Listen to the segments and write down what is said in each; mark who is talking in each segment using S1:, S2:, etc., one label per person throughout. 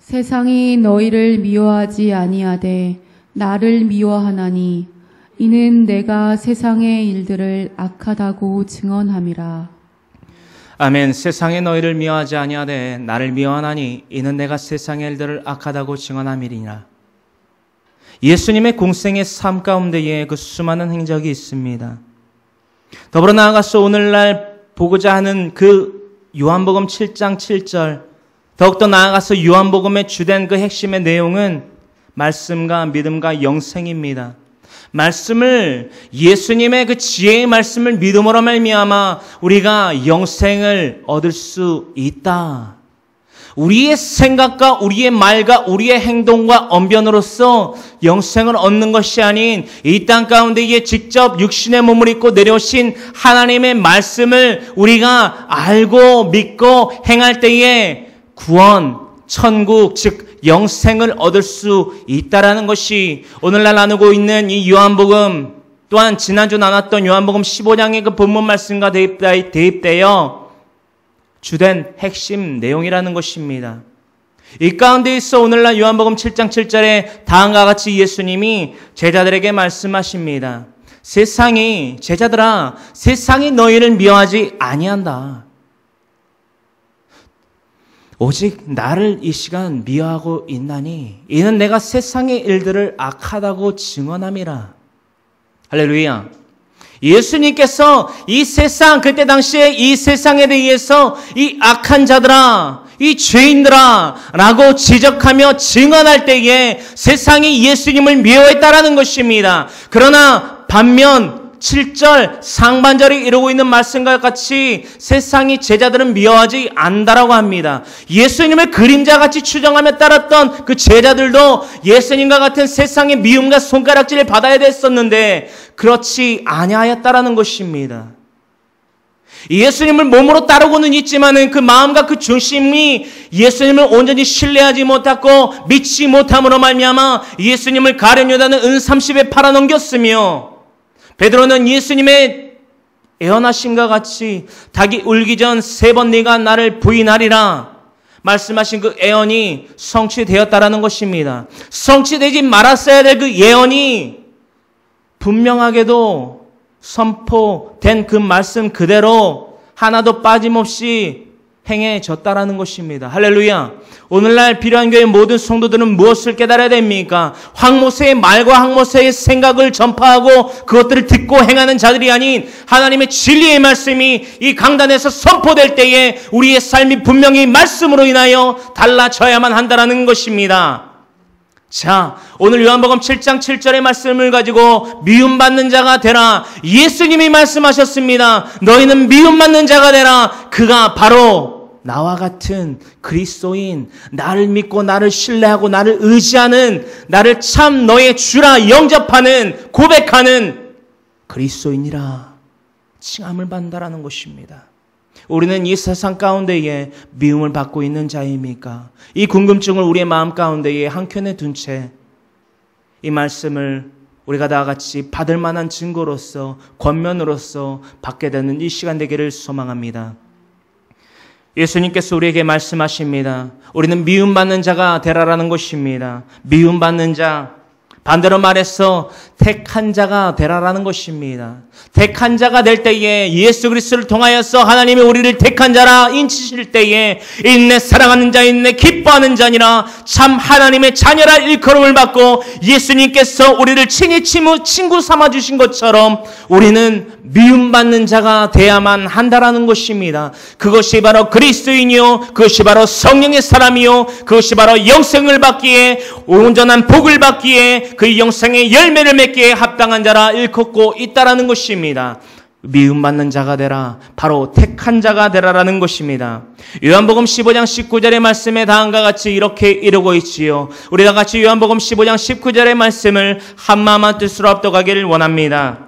S1: 세상이 너희를 미워하지 아니하되 나를 미워하나니 이는 내가 세상의 일들을 악하다고 증언함이라.
S2: 아멘. 세상에 너희를 미워하지 아니하되 나를 미워하나니 이는 내가 세상의 일들을 악하다고 증언함이니라. 예수님의 공생의 삶 가운데에 그 수많은 행적이 있습니다. 더불어 나아가서 오늘날 보고자 하는 그 요한복음 7장 7절, 더욱더 나아가서 요한복음의 주된 그 핵심의 내용은 말씀과 믿음과 영생입니다. 말씀을, 예수님의 그 지혜의 말씀을 믿음으로 말미암아 우리가 영생을 얻을 수 있다. 우리의 생각과 우리의 말과 우리의 행동과 언변으로서 영생을 얻는 것이 아닌 이 땅 가운데에 직접 육신의 몸을 입고 내려오신 하나님의 말씀을 우리가 알고 믿고 행할 때에 구원, 천국, 즉 영생을 얻을 수 있다라는 것이 오늘날 나누고 있는 이 요한복음, 또한 지난주 나눴던 요한복음 15장의 그 본문 말씀과 대입되어 주된 핵심 내용이라는 것입니다. 이 가운데 있어 오늘날 요한복음 7장 7절에 다음과 같이 예수님이 제자들에게 말씀하십니다. 제자들아, 세상이 너희를 미워하지 아니한다. 오직 나를 이 시간 미워하고 있나니 이는 내가 세상의 일들을 악하다고 증언함이라. 할렐루야. 예수님께서 이 세상, 그때 당시에 이 세상에 대해서 이 악한 자들아, 이 죄인들아 라고 지적하며 증언할 때에 세상이 예수님을 미워했다라는 것입니다. 그러나 반면 7절 상반절이 이루고 있는 말씀과 같이 세상이 제자들은 미워하지 않는다라고 합니다. 예수님을 그림자같이 추정하며 따랐던 그 제자들도 예수님과 같은 세상의 미움과 손가락질을 받아야 됐었는데 그렇지 아니하였다라는 것입니다. 예수님을 몸으로 따르고는 있지만은 그 마음과 그 중심이 예수님을 온전히 신뢰하지 못하고 믿지 못함으로 말미암아 예수님을 가룟유다는 은 30에 팔아넘겼으며 베드로는 예수님의 애원하심과 같이 닭이 울기 전 3번 네가 나를 부인하리라 말씀하신 그 애언이 성취되었다라는 것입니다. 성취되지 말았어야 될 그 예언이 분명하게도 선포된 그 말씀 그대로 하나도 빠짐없이 행해졌다라는 것입니다. 할렐루야. 오늘날 필요한 교회 모든 성도들은 무엇을 깨달아야 됩니까? 황모세의 말과 황모세의 생각을 전파하고 그것들을 듣고 행하는 자들이 아닌 하나님의 진리의 말씀이 이 강단에서 선포될 때에 우리의 삶이 분명히 말씀으로 인하여 달라져야만 한다는 것입니다. 자, 오늘 요한복음 7장 7절의 말씀을 가지고 미움받는 자가 되라. 예수님이 말씀하셨습니다. 너희는 미움받는 자가 되라. 그가 바로 나와 같은 그리스도인, 나를 믿고 나를 신뢰하고 나를 의지하는, 나를 참 너의 주라 영접하는, 고백하는 그리스도인이라 칭함을 받는다라는 것입니다. 우리는 이 세상 가운데에 미움을 받고 있는 자입니까? 이 궁금증을 우리의 마음 가운데에 한켠에 둔 채 이 말씀을 우리가 다 같이 받을 만한 증거로서, 권면으로서 받게 되는 이 시간 되기를 소망합니다. 예수님께서 우리에게 말씀하십니다. 우리는 미움받는 자가 되라라는 것입니다. 미움받는 자, 반대로 말해서 택한 자가 되라라는 것입니다. 택한 자가 될 때에 예수 그리스도를 통하여서 하나님이 우리를 택한 자라 인치실 때에 인내 사랑하는 자, 인내 기뻐하는 자니라 참 하나님의 자녀라 일컬음을 받고 예수님께서 우리를 친히 친구 삼아주신 것처럼 우리는 미움받는 자가 돼야만 한다라는 것입니다. 그것이 바로 그리스도인이요, 그것이 바로 성령의 사람이요, 그것이 바로 영생을 받기에, 온전한 복을 받기에, 그 영생의 열매를 맺기에 합당한 자라 일컫고 있다라는 것입니다. 미움받는 자가 되라, 바로 택한 자가 되라라는 것입니다. 요한복음 15장 19절의 말씀에 다음과 같이 이렇게 이루고 있지요. 우리 다 같이 요한복음 15장 19절의 말씀을 한마음 한뜻으로 합독하기를 원합니다.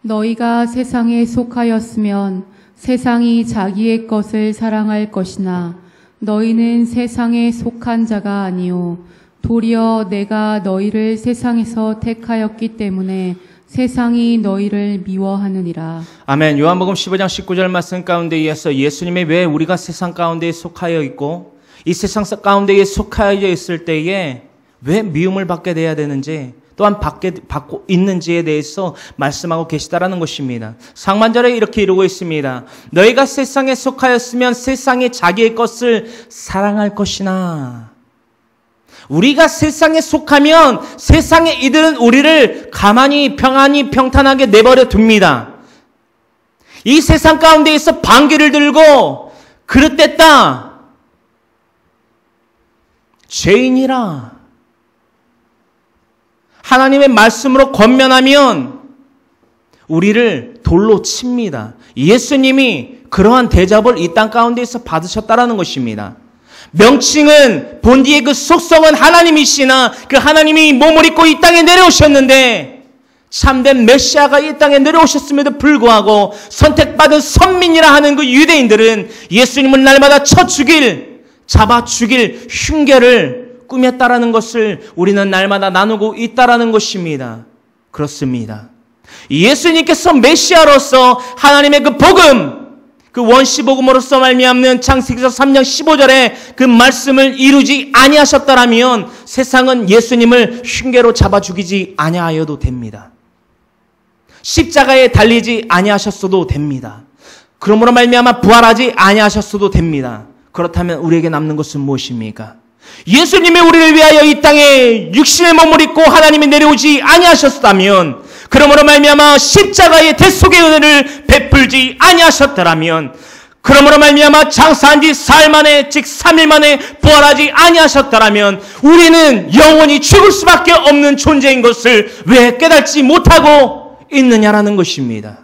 S1: 너희가 세상에 속하였으면 세상이 자기의 것을 사랑할 것이나 너희는 세상에 속한 자가 아니요 도리어 내가 너희를 세상에서 택하였기 때문에 세상이 너희를 미워하느니라.
S2: 아멘. 요한복음 15장 19절 말씀 가운데 이어서 예수님이 왜 우리가 세상 가운데 속하여 있고 이 세상 가운데에 속하여 있을 때에 왜 미움을 받게 돼야 되는지, 또한 받고 있는지에 대해서 말씀하고 계시다라는 것입니다. 상반절에 이렇게 이루고 있습니다. 너희가 세상에 속하였으면 세상이 자기의 것을 사랑할 것이나. 우리가 세상에 속하면 세상의 이들은 우리를 가만히 평안히 평탄하게 내버려 둡니다. 이 세상 가운데에서 방귀를 들고 그릇됐다, 죄인이라, 하나님의 말씀으로 권면하면 우리를 돌로 칩니다. 예수님이 그러한 대접을 이 땅 가운데에서 받으셨다라는 것입니다. 명칭은 본디의 그 속성은 하나님이시나 그 하나님이 몸을 입고 이 땅에 내려오셨는데 참된 메시아가 이 땅에 내려오셨음에도 불구하고 선택받은 선민이라 하는 그 유대인들은 예수님을 날마다 쳐 죽일, 잡아 죽일 흉계를 꾸몄다라는 것을 우리는 날마다 나누고 있다라는 것입니다. 그렇습니다. 예수님께서 메시아로서 하나님의 그 복음, 그 원시복음으로서 말미암는 창세기서 3장 15절에 그 말씀을 이루지 아니하셨다라면 세상은 예수님을 흉계로 잡아 죽이지 아니하여도 됩니다. 십자가에 달리지 아니하셨어도 됩니다. 그러므로 말미암아 부활하지 아니하셨어도 됩니다. 그렇다면 우리에게 남는 것은 무엇입니까? 예수님이 우리를 위하여 이 땅에 육신의 몸을 입고 하나님이 내려오지 아니하셨다면, 그러므로 말미암아 십자가의 대속의 은혜를 베풀지 아니하셨더라면, 그러므로 말미암아 장사한 지 사흘 만에, 즉 3일 만에 부활하지 아니하셨더라면 우리는 영원히 죽을 수밖에 없는 존재인 것을 왜 깨닫지 못하고 있느냐라는 것입니다.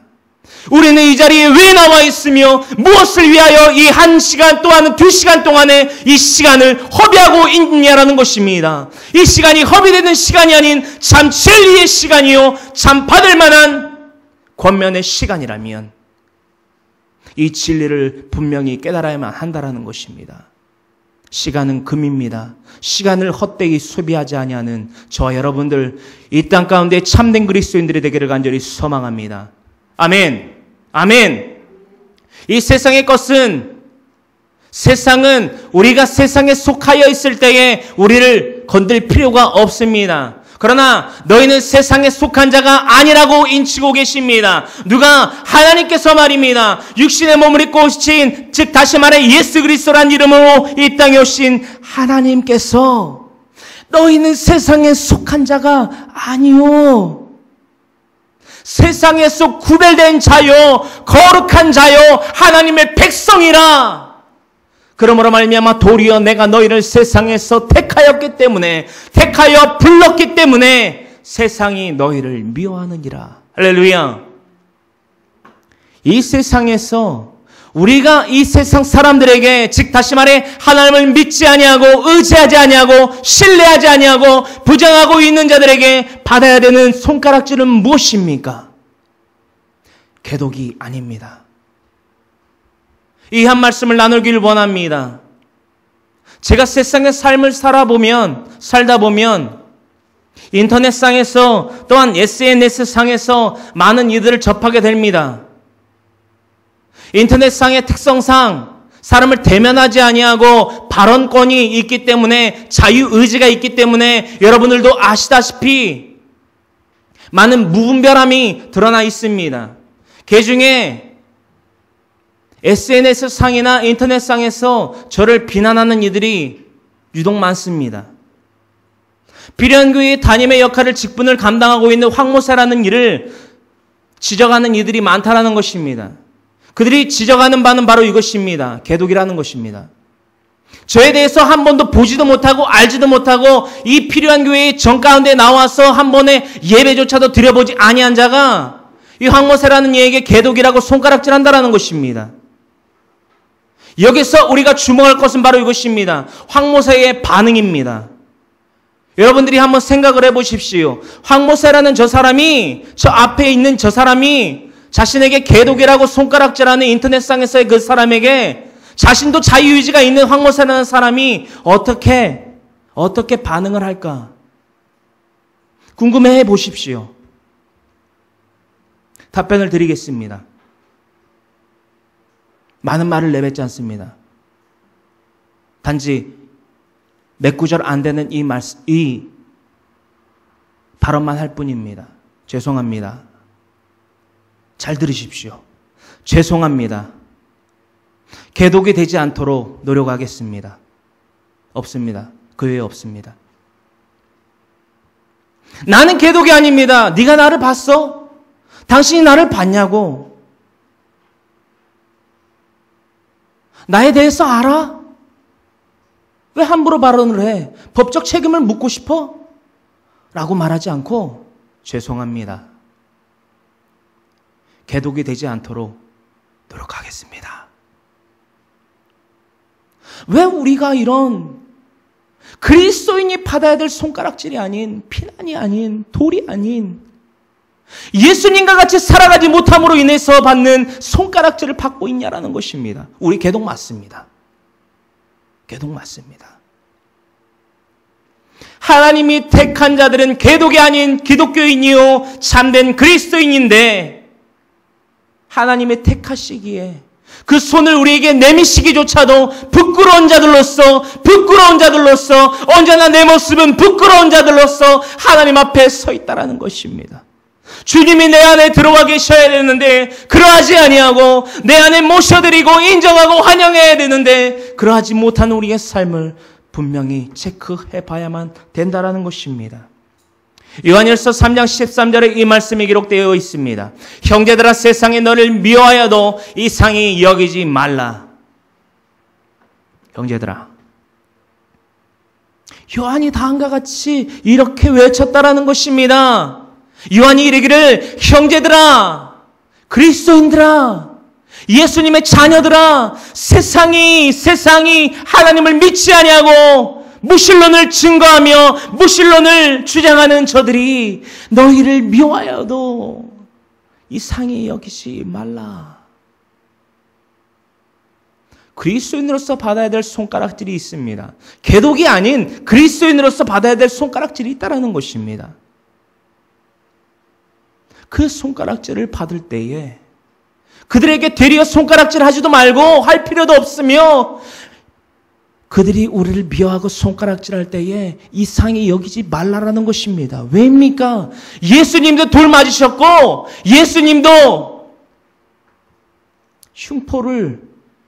S2: 우리는 이 자리에 왜 나와 있으며 무엇을 위하여 이 1시간 또는 2시간 동안에 이 시간을 허비하고 있느냐라는 것입니다. 이 시간이 허비되는 시간이 아닌 참 진리의 시간이요 참 받을 만한 권면의 시간이라면 이 진리를 분명히 깨달아야만 한다라는 것입니다. 시간은 금입니다. 시간을 헛되이 소비하지 아니하는 저와 여러분들, 이 땅 가운데 참된 그리스도인들이 되기를 간절히 소망합니다. 아멘. 아멘. 이 세상의 것은, 세상은 우리가 세상에 속하여 있을 때에 우리를 건들 필요가 없습니다. 그러나 너희는 세상에 속한 자가 아니라고 인치고 계십니다. 누가? 하나님께서 말입니다. 육신의 몸을 입고 오신, 즉 다시 말해 예수 그리스도란 이름으로 이 땅에 오신 하나님께서 너희는 세상에 속한 자가 아니요, 세상에서 구별된 자요, 거룩한 자요, 하나님의 백성이라. 그러므로 말미암아 도리어 내가 너희를 세상에서 택하였기 때문에, 택하여 불렀기 때문에 세상이 너희를 미워하느니라. 할렐루야. 이 세상에서 우리가 이 세상 사람들에게, 즉 다시 말해 하나님을 믿지 아니하고 의지하지 아니하고 신뢰하지 아니하고 부정하고 있는 자들에게 받아야 되는 손가락질은 무엇입니까? 개독이 아닙니다. 이 한 말씀을 나누기를 원합니다. 제가 세상의 삶을 살다 보면 인터넷상에서 또한 SNS상에서 많은 이들을 접하게 됩니다. 인터넷상의 특성상 사람을 대면하지 아니하고 발언권이 있기 때문에, 자유의지가 있기 때문에 여러분들도 아시다시피 많은 무분별함이 드러나 있습니다. 그중에 SNS상이나 인터넷상에서 저를 비난하는 이들이 유독 많습니다. 비련교회 담임의 역할을 직분을 감당하고 있는 황 목사라는 일을 지적하는 이들이 많다라는 것입니다. 그들이 지적하는 바는 바로 이것입니다. 개독이라는 것입니다. 저에 대해서 한 번도 보지도 못하고 알지도 못하고 이 필요한 교회의 정 가운데 나와서 한 번의 예배조차도 드려보지 아니한 자가 이 황모세라는 이에게 개독이라고 손가락질한다라는 것입니다. 여기서 우리가 주목할 것은 바로 이것입니다. 황모세의 반응입니다. 여러분들이 한번 생각을 해보십시오. 황모세라는 저 사람이, 저 앞에 있는 저 사람이 자신에게 개독이라고 손가락질하는 인터넷상에서의 그 사람에게 자신도 자유의지가 있는 황모세라는 사람이 어떻게 반응을 할까? 궁금해해 보십시오. 답변을 드리겠습니다. 많은 말을 내뱉지 않습니다. 단지 몇 구절 안 되는 이 발언만 할 뿐입니다. 죄송합니다. 잘 들으십시오. 죄송합니다. 개독이 되지 않도록 노력하겠습니다. 없습니다. 그 외에 없습니다. 나는 개독이 아닙니다. 네가 나를 봤어? 당신이 나를 봤냐고? 나에 대해서 알아? 왜 함부로 발언을 해? 법적 책임을 묻고 싶어? 라고 말하지 않고 죄송합니다. 개독이 되지 않도록 노력하겠습니다. 왜 우리가 이런 그리스도인이 받아야 될 손가락질이 아닌, 피난이 아닌, 돌이 아닌 예수님과 같이 살아가지 못함으로 인해서 받는 손가락질을 받고 있냐라는 것입니다. 우리 개독 맞습니다. 개독 맞습니다. 하나님이 택한 자들은 개독이 아닌 기독교인이요 참된 그리스도인인데 하나님의 택하시기에 그 손을 우리에게 내미시기조차도 부끄러운 자들로서 언제나 내 모습은 부끄러운 자들로서 하나님 앞에 서 있다라는 것입니다. 주님이 내 안에 들어와 계셔야 되는데 그러하지 아니하고 내 안에 모셔드리고 인정하고 환영해야 되는데 그러하지 못한 우리의 삶을 분명히 체크해 봐야만 된다라는 것입니다. 요한일서 3장 13절에 이 말씀이 기록되어 있습니다. 형제들아 세상에 너를 미워하여도 이상히 여기지 말라. 형제들아. 요한이 다음과 같이 이렇게 외쳤다라는 것입니다. 요한이 이르기를 형제들아, 그리스도인들아, 예수님의 자녀들아, 세상이 하나님을 믿지 아니하고 무신론을 증거하며 무신론을 주장하는 저들이 너희를 미워하여도 이상히 여기지 말라. 그리스도인으로서 받아야 될 손가락질이 있습니다. 개독이 아닌 그리스도인으로서 받아야 될 손가락질이 있다는 것입니다. 그 손가락질을 받을 때에 그들에게 되려 손가락질 하지도 말고 할 필요도 없으며 그들이 우리를 미워하고 손가락질할 때에 이상히 여기지 말라라는 것입니다. 왜입니까? 예수님도 돌 맞으셨고 예수님도 흉포를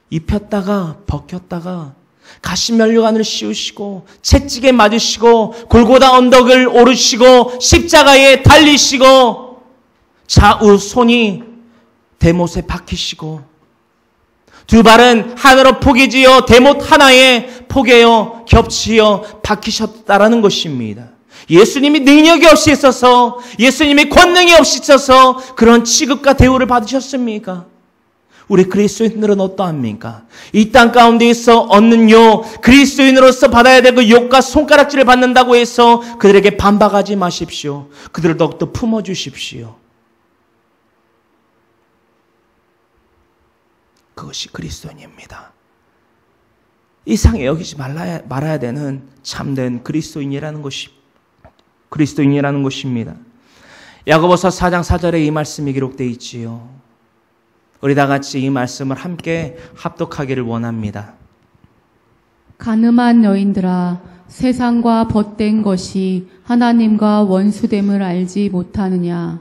S2: 입혔다가 벗겼다가 가시면류관을 씌우시고 채찍에 맞으시고 골고다 언덕을 오르시고 십자가에 달리시고 좌우 손이 대못에 박히시고 두 발은 하늘로 포개지어 대못 하나에 포개어 겹치어 박히셨다라는 것입니다. 예수님이 능력이 없이 있어서 예수님이 권능이 없이 있어서 그런 취급과 대우를 받으셨습니까? 우리 그리스도인들은 어떠합니까? 이 땅 가운데에서 얻는 욕, 그리스도인으로서 받아야 될 그 욕과 손가락질을 받는다고 해서 그들에게 반박하지 마십시오. 그들을 더욱더 품어주십시오. 그것이 그리스도인입니다. 이상히 여기지 말아야 되는 참된 그리스도인이라는 것입니다. 야고보서 4장 4절에 이 말씀이 기록되어 있지요. 우리 다 같이 이 말씀을 함께 합독하기를 원합니다.
S1: 가늠한 여인들아, 세상과 벗된 것이 하나님과 원수됨을 알지 못하느냐.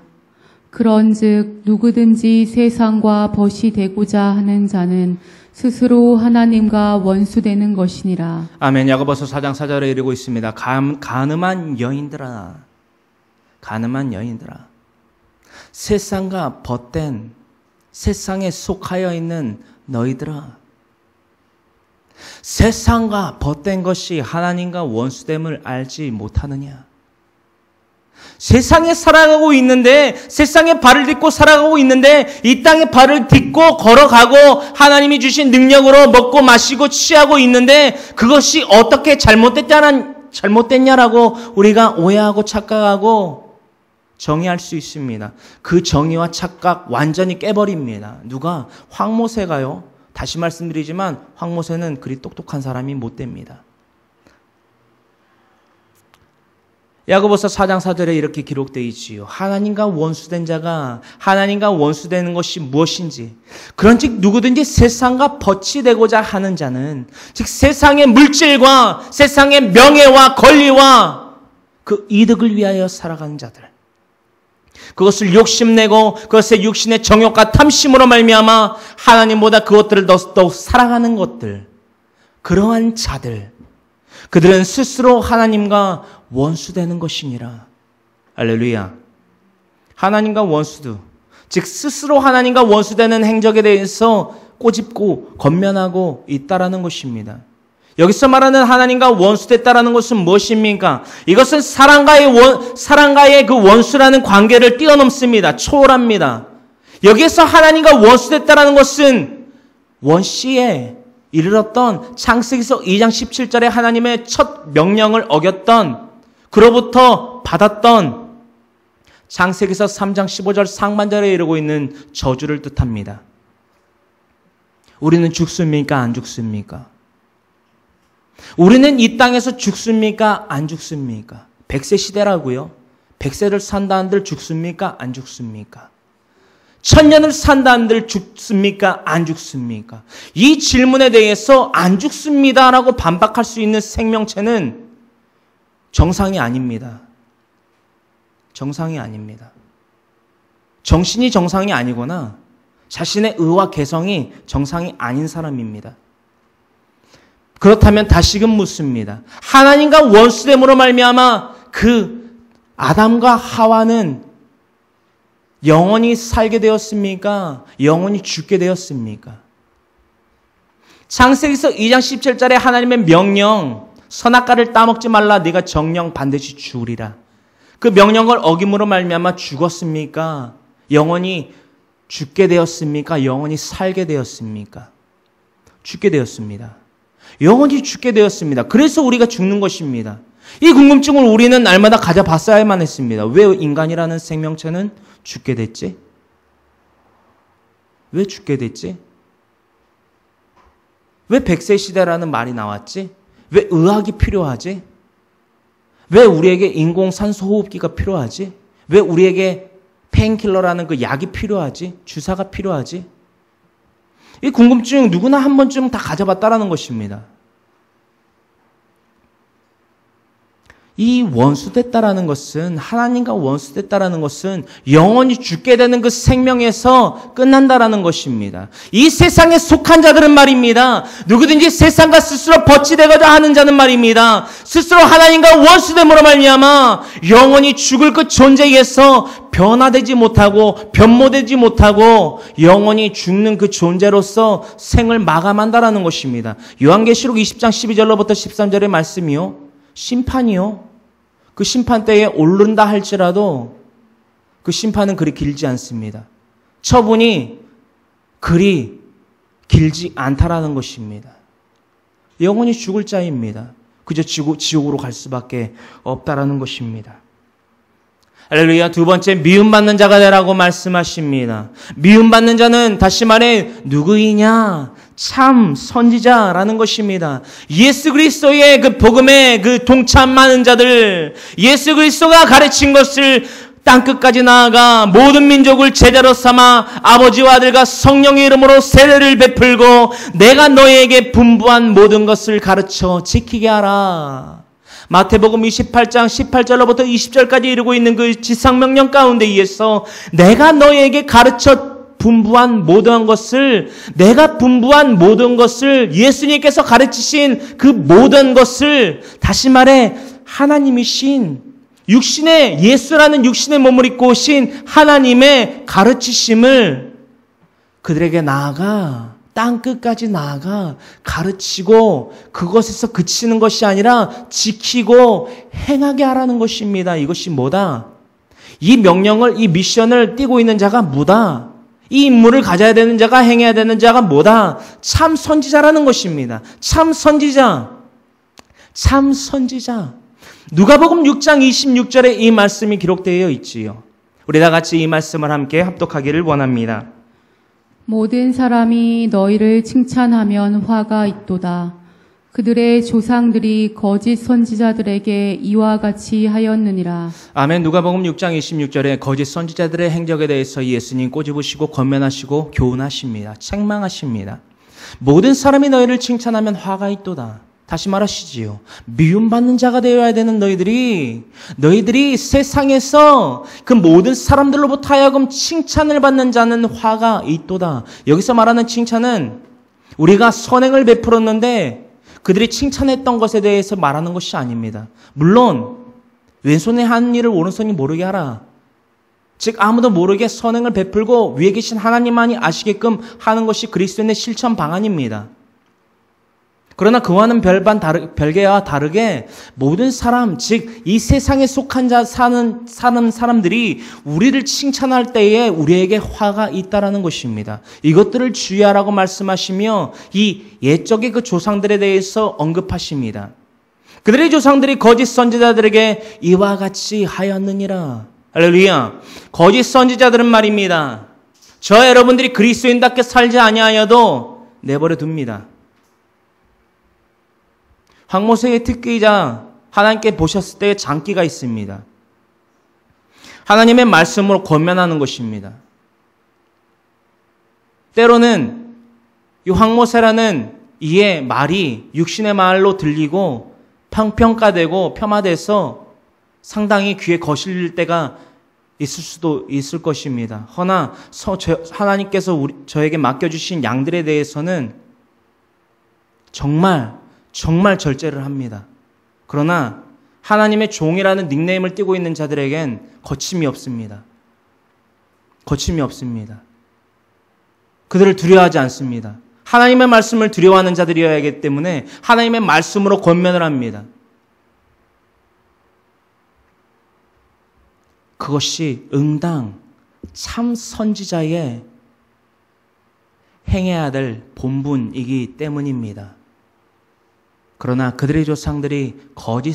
S1: 그런즉 누구든지 세상과 벗이 되고자 하는 자는 스스로 하나님과 원수되는 것이니라.
S2: 아멘. 야고보서 4장 4절에 이르고 있습니다. 가늠한 여인들아, 세상과 벗된, 세상에 속하여 있는 너희들아, 세상과 벗된 것이 하나님과 원수됨을 알지 못하느냐. 세상에 살아가고 있는데, 세상에 발을 딛고 살아가고 있는데, 이 땅에 발을 딛고 걸어가고 하나님이 주신 능력으로 먹고 마시고 취하고 있는데 그것이 어떻게 잘못됐냐라고 우리가 오해하고 착각하고 정의할 수 있습니다. 그 정의와 착각 완전히 깨버립니다. 누가? 황모세가요. 다시 말씀드리지만 황모세는 그리 똑똑한 사람이 못 됩니다. 야고보서 4장 4절에 이렇게 기록되어 있지요. 하나님과 원수된 자가 하나님과 원수되는 것이 무엇인지, 그런즉 누구든지 세상과 벗이 되고자 하는 자는, 즉 세상의 물질과 세상의 명예와 권리와 그 이득을 위하여 살아가는 자들, 그것을 욕심내고 그것의 육신의 정욕과 탐심으로 말미암아 하나님보다 그것들을 더욱 사랑하는 것들, 그러한 자들, 그들은 스스로 하나님과 원수되는 것이니라. 할렐루야. 하나님과 원수도, 즉 스스로 하나님과 원수되는 행적에 대해서 꼬집고 건면하고 있다라는 것입니다. 여기서 말하는 하나님과 원수됐다라는 것은 무엇입니까? 이것은 사랑과의 그 원수라는 관계를 뛰어넘습니다. 초월합니다. 여기에서 하나님과 원수됐다라는 것은 원시에 이르렀던 창세기서 2장 17절에 하나님의 첫 명령을 어겼던, 그로부터 받았던 창세기서 3장 15절 상반절에 이르고 있는 저주를 뜻합니다. 우리는 죽습니까? 안 죽습니까? 우리는 이 땅에서 죽습니까? 안 죽습니까? 100세 시대라고요. 100세를 산다 한들 죽습니까? 안 죽습니까? 1000년을 산다 한들 죽습니까? 안 죽습니까? 이 질문에 대해서 안 죽습니다라고 반박할 수 있는 생명체는 정상이 아닙니다. 정상이 아닙니다. 정신이 정상이 아니거나 자신의 의와 개성이 정상이 아닌 사람입니다. 그렇다면 다시금 묻습니다. 하나님과 원수됨으로 말미암아 그 아담과 하와는 영원히 살게 되었습니까? 영원히 죽게 되었습니까? 창세기서 2장 17절에 하나님의 명령, 선악과를 따먹지 말라, 네가 정령 반드시 죽으리라. 그 명령을 어김으로 말미암아 죽었습니까? 영원히 죽게 되었습니까? 영원히 살게 되었습니까? 죽게 되었습니다. 영원히 죽게 되었습니다. 그래서 우리가 죽는 것입니다. 이 궁금증을 우리는 날마다 가져봤어야만 했습니다. 왜 인간이라는 생명체는 죽게 됐지? 왜 죽게 됐지? 왜 100세 시대라는 말이 나왔지? 왜 의학이 필요하지? 왜 우리에게 인공산소호흡기가 필요하지? 왜 우리에게 페인킬러라는 그 약이 필요하지? 주사가 필요하지? 이 궁금증 누구나 한 번쯤 다 가져봤다라는 것입니다. 이 원수됐다라는 것은, 하나님과 원수됐다라는 것은 영원히 죽게 되는 그 생명에서 끝난다라는 것입니다. 이 세상에 속한 자들은 말입니다. 누구든지 세상과 스스로 벗지되고자 하는 자는 말입니다. 스스로 하나님과 원수됨으로 말미암아 영원히 죽을 그 존재에서 변화되지 못하고 변모되지 못하고 영원히 죽는 그 존재로서 생을 마감한다라는 것입니다. 요한계시록 20장 12절로부터 13절의 말씀이요, 심판이요, 그 심판 때에 오른다 할지라도 그 심판은 그리 길지 않습니다. 처분이 그리 길지 않다라는 것입니다. 영원히 죽을 자입니다. 그저 지옥으로 갈 수밖에 없다라는 것입니다. 할렐루야. 두 번째, 미움받는 자가 되라고 말씀하십니다. 미움받는 자는 다시 말해 누구이냐? 참 선지자라는 것입니다. 예수 그리스도의 그 복음에 그 동참하는 자들, 예수 그리스도가 가르친 것을 땅끝까지 나아가 모든 민족을 제자로 삼아 아버지와 아들과 성령의 이름으로 세례를 베풀고 내가 너희에게 분부한 모든 것을 가르쳐 지키게 하라. 마태복음 28장 18절로부터 20절까지 이루고 있는 그 지상명령 가운데 의해서 내가 너희에게 가르쳐 분부한 모든 것을, 내가 분부한 모든 것을, 예수님께서 가르치신 그 모든 것을, 다시 말해 하나님이신 육신의, 예수라는 육신의 몸을 입고 오신 하나님의 가르치심을 그들에게 나아가, 땅끝까지 나아가 가르치고 그것에서 그치는 것이 아니라 지키고 행하게 하라는 것입니다. 이것이 뭐다? 이 명령을, 이 미션을 띠고 있는 자가 뭐다? 이 임무를 가져야 되는 자가, 행해야 되는 자가 뭐다? 참 선지자라는 것입니다. 참 선지자. 참 선지자. 누가복음 6장 26절에 이 말씀이 기록되어 있지요. 우리 다 같이 이 말씀을 함께 합독하기를 원합니다.
S1: 모든 사람이 너희를 칭찬하면 화가 있도다. 그들의 조상들이 거짓 선지자들에게 이와 같이 하였느니라.
S2: 아멘. 누가복음 6장 26절에 거짓 선지자들의 행적에 대해서 예수님 꼬집으시고 권면하시고 교훈하십니다. 책망하십니다. 모든 사람이 너희를 칭찬하면 화가 있도다. 다시 말하시지요. 미움받는 자가 되어야 되는 너희들이 세상에서 그 모든 사람들로부터 하여금 칭찬을 받는 자는 화가 있도다. 여기서 말하는 칭찬은 우리가 선행을 베풀었는데 그들이 칭찬했던 것에 대해서 말하는 것이 아닙니다. 물론 왼손에 하는 일을 오른손이 모르게 하라. 즉 아무도 모르게 선행을 베풀고 위에 계신 하나님만이 아시게끔 하는 것이 그리스도인의 실천 방안입니다. 그러나 그와는 별개와 다르게 모든 사람, 즉 이 세상에 속한 자 사는 사람들이 우리를 칭찬할 때에 우리에게 화가 있다라는 것입니다. 이것들을 주의하라고 말씀하시며 이 옛적의 그 조상들에 대해서 언급하십니다. 그들의 조상들이 거짓 선지자들에게 이와 같이 하였느니라. 할렐루야. 거짓 선지자들은 말입니다. 저 여러분들이 그리스도인답게 살지 아니하여도 내버려 둡니다. 황모세의 특기이자 하나님께 보셨을 때의 장기가 있습니다. 하나님의 말씀으로 권면하는 것입니다. 때로는 이 황모세라는 이의 말이 육신의 말로 들리고 평가되고 폄하돼서 상당히 귀에 거슬릴 때가 있을 수도 있을 것입니다. 허나 하나님께서 저에게 맡겨주신 양들에 대해서는 정말 절제를 합니다. 그러나 하나님의 종이라는 닉네임을 띠고 있는 자들에겐 거침이 없습니다. 거침이 없습니다. 그들을 두려워하지 않습니다. 하나님의 말씀을 두려워하는 자들이어야 하기 때문에 하나님의 말씀으로 권면을 합니다. 그것이 응당 참 선지자의 행해야 될 본분이기 때문입니다. 그러나 그들의 조상들이 거짓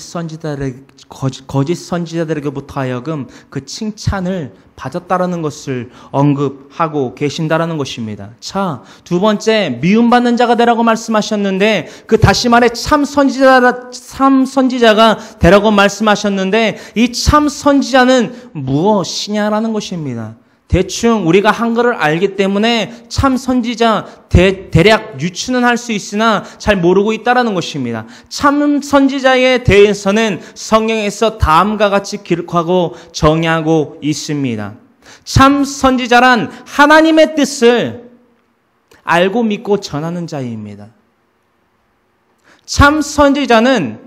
S2: 선지자들에게부터 하여금 그 칭찬을 받았다라는 것을 언급하고 계신다라는 것입니다. 자, 두 번째 미움받는 자가 되라고 말씀하셨는데 그 다시 말해 참 선지자가 되라고 말씀하셨는데 이 참 선지자는 무엇이냐라는 것입니다. 대충 우리가 한글을 알기 때문에 참 선지자 대략 유추는 할 수 있으나 잘 모르고 있다라는 것입니다. 참 선지자에 대해서는 성경에서 다음과 같이 기록하고 정의하고 있습니다. 참 선지자란 하나님의 뜻을 알고 믿고 전하는 자입니다. 참 선지자는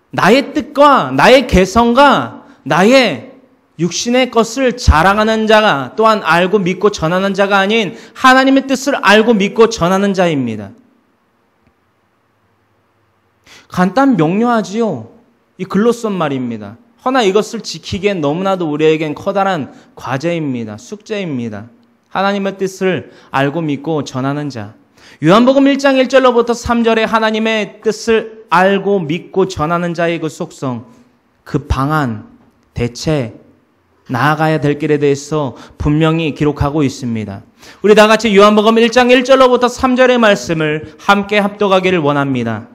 S2: 나의 뜻과 나의 개성과 나의 육신의 것을 자랑하는 자가 또한 알고 믿고 전하는 자가 아닌 하나님의 뜻을 알고 믿고 전하는 자입니다. 간단 명료하지요. 이 글로 쓴 말입니다. 허나 이것을 지키기엔 너무나도 우리에겐 커다란 과제입니다. 숙제입니다. 하나님의 뜻을 알고 믿고 전하는 자. 요한복음 1장 1절로부터 3절에 하나님의 뜻을 알고 믿고 전하는 자의 그 속성, 그 방안, 대책, 나아가야 될 길에 대해서 분명히 기록하고 있습니다. 우리 다 같이 요한복음 1장 1절로부터 3절의 말씀을 함께 합독하기를 원합니다.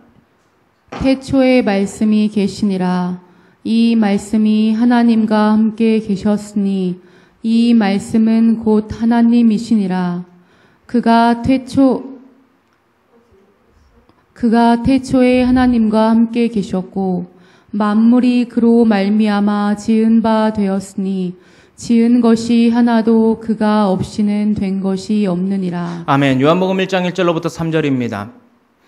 S1: 태초에 말씀이 계시니라. 이 말씀이 하나님과 함께 계셨으니 이 말씀은 곧 하나님이시니라. 그가 태초에 하나님과 함께 계셨고 만물이 그로 말미암아 지은 바 되었으니 지은 것이 하나도 그가 없이는 된 것이 없느니라.
S2: 아멘. 요한복음 1장 1절로부터 3절입니다.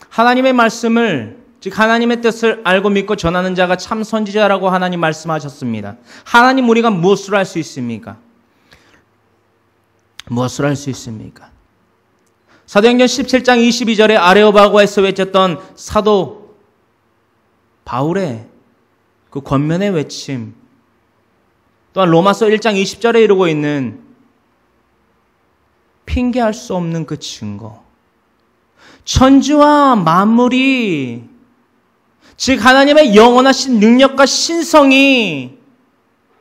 S2: 하나님의 말씀을 즉 하나님의 뜻을 알고 믿고 전하는 자가 참 선지자라고 하나님 말씀하셨습니다. 하나님 우리가 무엇을 할 수 있습니까? 무엇을 할 수 있습니까? 사도행전 17장 22절에 아레오바고에서 외쳤던 사도 바울의 그 권면의 외침, 또한 로마서 1장 20절에 이루고 있는 핑계할 수 없는 그 증거, 천지와 만물이 즉 하나님의 영원하신 능력과 신성이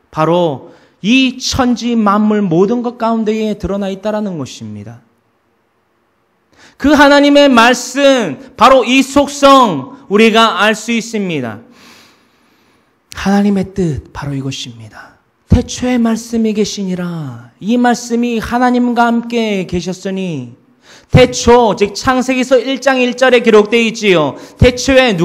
S2: 바로 이 천지 만물 모든 것 가운데에 드러나 있다라는 것입니다. 그 하나님의 말씀, 바로 이 속성 우리가 알 수 있습니다. 하나님의 뜻, 바로 이것입니다. 태초에 말씀이 계시니라. 이 말씀이 하나님과 함께 계셨으니, 태초, 즉 창세기서 1장 1절에 기록되어 있지요. 태초에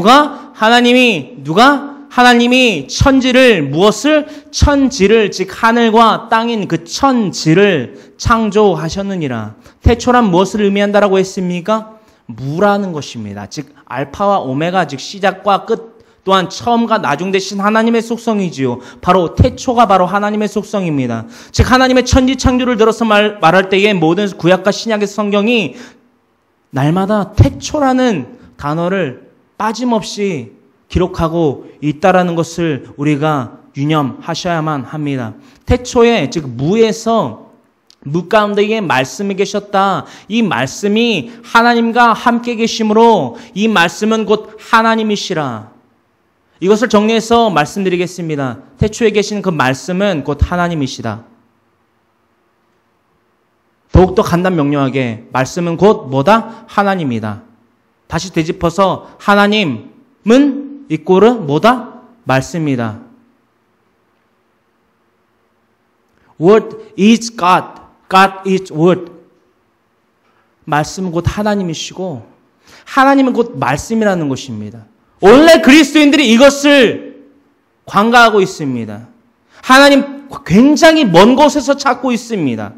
S2: 하나님이 천지를, 무엇을? 천지를, 즉 하늘과 땅인 그 천지를 창조하셨느니라. 태초란 무엇을 의미한다라고 했습니까? 무라는 것입니다. 즉 알파와 오메가, 즉 시작과 끝, 또한 처음과 나중 되신 하나님의 속성이지요. 바로 태초가 바로 하나님의 속성입니다. 즉 하나님의 천지 창조를 들어서 말할 때에 모든 구약과 신약의 성경이 날마다 태초라는 단어를 빠짐없이 기록하고 있다라는 것을 우리가 유념하셔야만 합니다. 태초에, 즉 무에서 무 가운데에 말씀이 계셨다. 이 말씀이 하나님과 함께 계심으로 이 말씀은 곧 하나님이시라. 이것을 정리해서 말씀드리겠습니다. 태초에 계신 그 말씀은 곧 하나님이시다. 더욱더 간단 명료하게 말씀은 곧 뭐다? 하나님이다. 다시 되짚어서 하나님은 이꼬르 뭐다? 말씀이다. Word is God. God is Word. 말씀은 곧 하나님이시고 하나님은 곧 말씀이라는 것입니다. 원래 그리스도인들이 이것을 관가하고 있습니다. 하나님 굉장히 먼 곳에서 찾고 있습니다.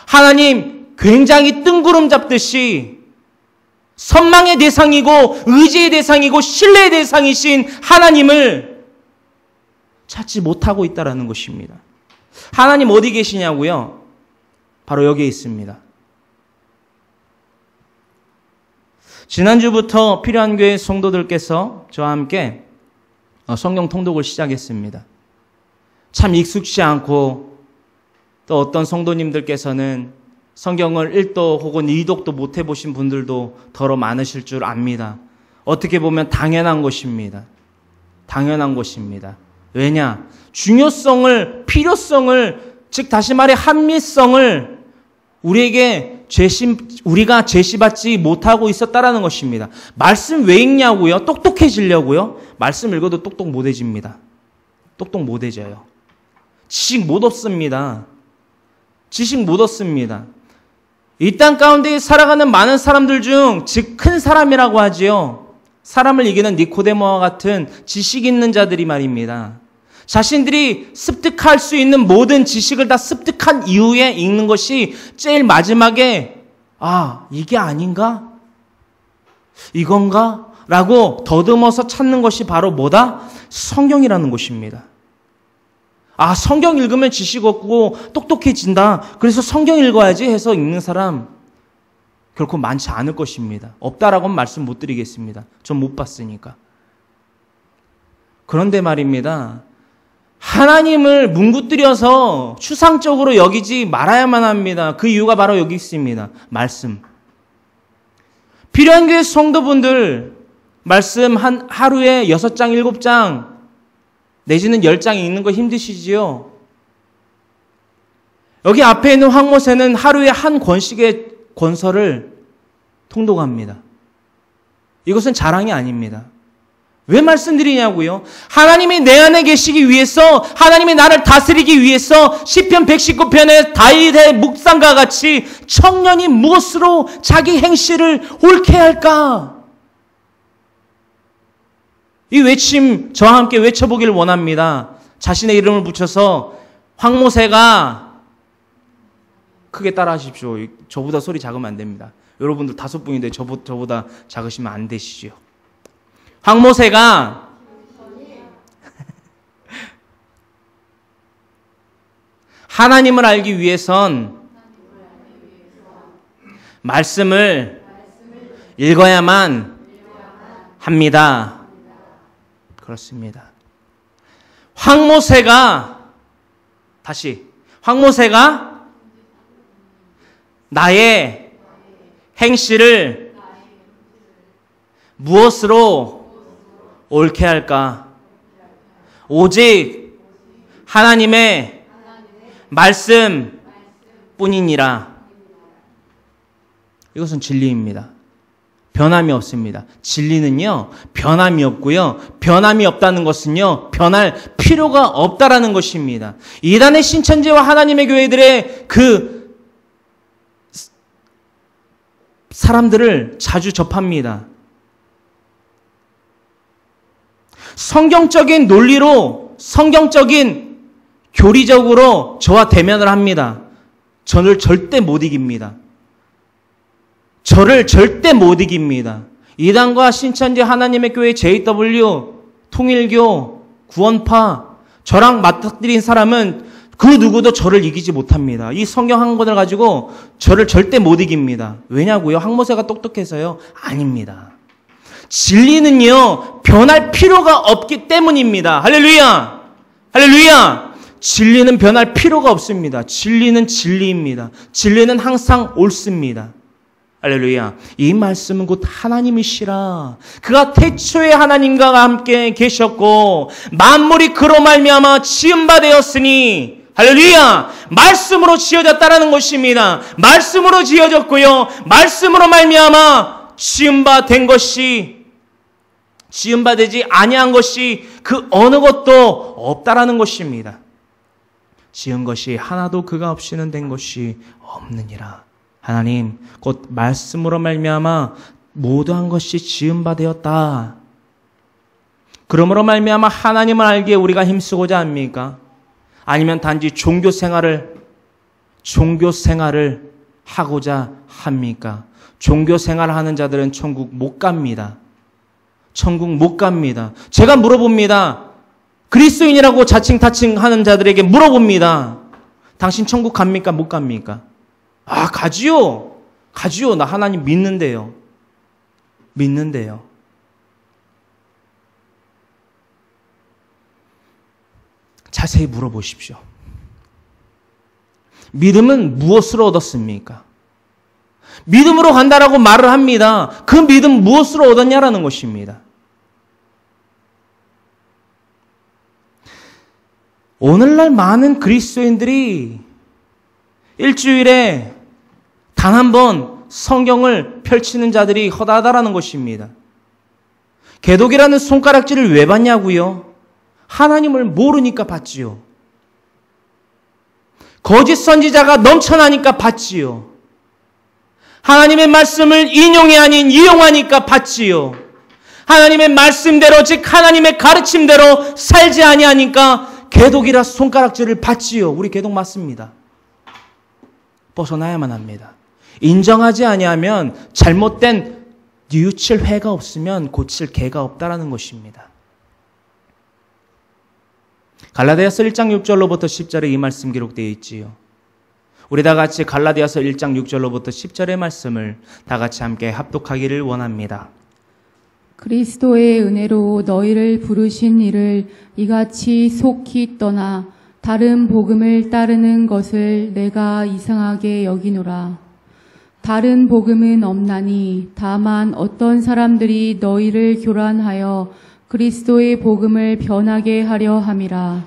S2: 하나님 굉장히 뜬구름 잡듯이 선망의 대상이고 의지의 대상이고 신뢰의 대상이신 하나님을 찾지 못하고 있다는 것입니다. 하나님 어디 계시냐고요? 바로 여기에 있습니다. 지난주부터 필요한 교회 성도들께서 저와 함께 성경 통독을 시작했습니다. 참 익숙치 않고 또 어떤 성도님들께서는 성경을 1도 혹은 2독도 못 해보신 분들도 더러 많으실 줄 압니다. 어떻게 보면 당연한 것입니다. 당연한 것입니다. 왜냐? 중요성을, 필요성을, 즉 다시 말해 한미성을 우리가 제시받지 못하고 있었다라는 것입니다. 말씀 왜 읽냐고요? 똑똑해지려고요? 말씀 읽어도 똑똑 못해집니다. 똑똑 못해져요. 지식 못 얻습니다. 지식 못 얻습니다. 이 땅 가운데 살아가는 많은 사람들 중, 즉 큰 사람이라고 하지요. 사람을 이기는 니코데모와 같은 지식 있는 자들이 말입니다. 자신들이 습득할 수 있는 모든 지식을 다 습득한 이후에 읽는 것이 제일 마지막에 이게 아닌가? 이건가? 라고 더듬어서 찾는 것이 바로 뭐다? 성경이라는 것입니다. 성경 읽으면 지식 얻고 똑똑해진다. 그래서 성경 읽어야지 해서 읽는 사람 결코 많지 않을 것입니다. 없다라고는 말씀 못 드리겠습니다. 전 못 봤으니까. 그런데 말입니다. 하나님을 뭉구뜨려서 추상적으로 여기지 말아야만 합니다. 그 이유가 바로 여기 있습니다. 말씀. 필요한 교회 성도분들 말씀 하루에 6장, 7장 내지는 10장 읽는 거 힘드시지요? 여기 앞에 있는 황모세는 하루에 한 권씩의 권서를 통독합니다. 이것은 자랑이 아닙니다. 왜 말씀드리냐고요? 하나님이 내 안에 계시기 위해서, 하나님이 나를 다스리기 위해서 시편 119편의 다윗의 묵상과 같이 청년이 무엇으로 자기 행실을 옳게 할까? 이 외침 저와 함께 외쳐보기를 원합니다. 자신의 이름을 붙여서 황모세가 크게 따라하십시오. 저보다 소리 작으면 안 됩니다. 여러분들 5분인데 저보다 작으시면 안 되시죠. 황모세가 하나님을 알기 위해선 말씀을 읽어야만 합니다. 그렇습니다. 황모세가 나의 행실을 무엇으로 옳게 할까? 오직 하나님의 말씀 뿐이니라. 이것은 진리입니다. 변함이 없습니다. 진리는요, 변함이 없고요. 변함이 없다는 것은요, 변할 필요가 없다라는 것입니다. 이단의 신천지와 하나님의 교회들의 그 사람들을 자주 접합니다. 성경적인 논리로, 성경적인 교리적으로 저와 대면을 합니다. 저를 절대 못 이깁니다. 저를 절대 못 이깁니다. 이단과 신천지 하나님의 교회 JW, 통일교, 구원파, 저랑 맞닥뜨린 사람은 그 누구도 저를 이기지 못합니다. 이 성경 한 권을 가지고 저를 절대 못 이깁니다. 왜냐고요? 항모세가 똑똑해서요? 아닙니다. 진리는요, 변할 필요가 없기 때문입니다. 할렐루야! 할렐루야! 진리는 변할 필요가 없습니다. 진리는 진리입니다. 진리는 항상 옳습니다. 할렐루야. 이 말씀은 곧 하나님이시라. 그가 태초에 하나님과 함께 계셨고 만물이 그로 말미암아 지은 바 되었으니 할렐루야. 말씀으로 지어졌다라는 것입니다. 말씀으로 지어졌고요. 말씀으로 말미암아 지은 바 된 것이 지은 바 되지 아니한 것이 그 어느 것도 없다라는 것입니다. 지은 것이 하나도 그가 없이는 된 것이 없느니라. 하나님 곧 말씀으로 말미암아 모두한 것이 지은 바 되었다. 그러므로 말미암아 하나님을 알기에 우리가 힘쓰고자 합니까? 아니면 단지 종교 생활을 하고자 합니까? 종교 생활을 하는 자들은 천국 못 갑니다. 천국 못 갑니다. 제가 물어봅니다. 그리스도인이라고 자칭 타칭하는 자들에게 물어봅니다. 당신 천국 갑니까? 못 갑니까? 아, 가지요. 가지요. 나 하나님 믿는데요. 믿는데요. 자세히 물어보십시오. 믿음은 무엇으로 얻었습니까? 믿음으로 간다라고 말을 합니다. 그 믿음 무엇으로 얻었냐라는 것입니다. 오늘날 많은 그리스도인들이 일주일에 단 한 번 성경을 펼치는 자들이 허다하다라는 것입니다. 개독이라는 손가락질을 왜 받냐고요? 하나님을 모르니까 받지요. 거짓 선지자가 넘쳐나니까 받지요. 하나님의 말씀을 인용이 아닌 이용하니까 받지요. 하나님의 말씀대로 즉 하나님의 가르침대로 살지 아니하니까 개독이라 손가락질을 받지요. 우리 개독 맞습니다. 벗어나야만 합니다. 인정하지 아니하면 잘못된 뉘우칠 회가 없으면 고칠 개가 없다라는 것입니다. 갈라디아서 1장 6절로부터 10절에 이 말씀 기록되어 있지요. 우리 다 같이 갈라디아서 1장 6절로부터 10절의 말씀을 다 같이 함께 합독하기를 원합니다.
S1: 그리스도의 은혜로 너희를 부르신 이를 이같이 속히 떠나 다른 복음을 따르는 것을 내가 이상하게 여기노라. 다른 복음은 없나니 다만 어떤 사람들이 너희를 교란하여 그리스도의 복음을 변하게 하려 함이라.